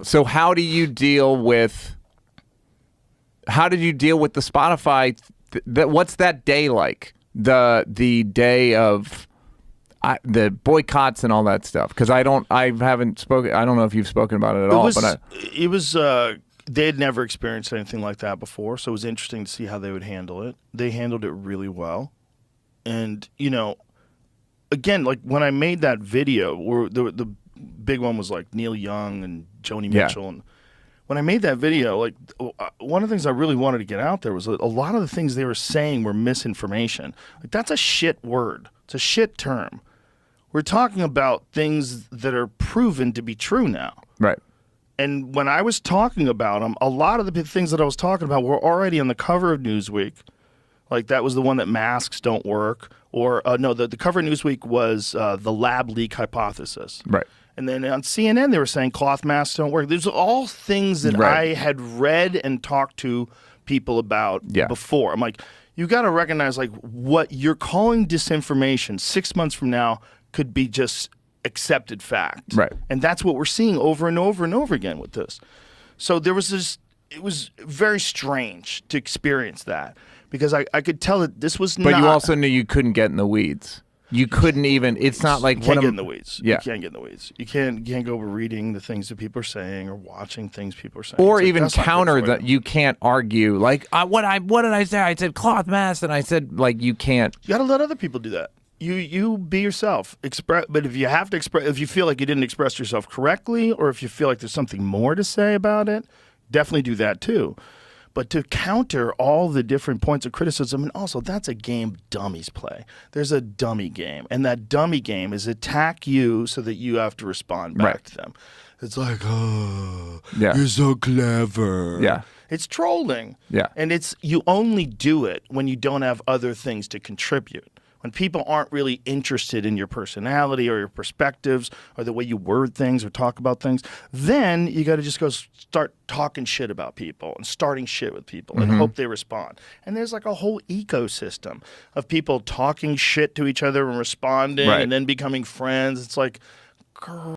So how do you deal with? How did you deal with the Spotify? What's that day like? The day of the boycotts and all that stuff. Because I haven't spoken. I don't know if you've spoken about it at all. But it was. They had never experienced anything like that before, so it was interesting to see how they would handle it. They handled it really well, and you know, again, like when I made that video, where the big one was like Neal Young and Joni Mitchell, and when I made that video, like one of the things I really wanted to get out there was a lot of the things they were saying were misinformation. Like that's a shit word. It's a shit term. We're talking about things that are proven to be true now. Right. And when I was talking about them, a lot of the things that I was talking about were already on the cover of Newsweek. Like that was the one that masks don't work. Or no, the cover of Newsweek was the lab leak hypothesis. Right. And then on CNN, they were saying cloth masks don't work. There's all things that I had read and talked to people about before. I'm like, you got to recognize like what you're calling disinformation 6 months from now could be just accepted fact. Right. And that's what we're seeing over and over and over again with this. So there was this, it was very strange to experience that because I could tell that this was not. But you also knew you couldn't get in the weeds. You couldn't even, it's not like. You can't get in the weeds. Yeah. You can't get in the weeds. You can't go over reading the things that people are saying or watching things people are saying. Or even counter that. You can't argue. Like, what did I say? I said cloth mask and I said, like, you can't. You got to let other people do that. You be yourself. But if you have to express, if you feel like you didn't express yourself correctly, or if you feel like there's something more to say about it, definitely do that too. But to counter all the different points of criticism, and also that's a game dummies play. There's a dummy game, and that dummy game is attack you so that you have to respond back to them. It's like, oh, you're so clever. Yeah. It's trolling. Yeah. And you only do it when you don't have other things to contribute. When people aren't really interested in your personality or your perspectives or the way you word things or talk about things, then you got to just go start talking shit about people and starting shit with people and hope they respond. And there's like a whole ecosystem of people talking shit to each other and responding and then becoming friends. It's like,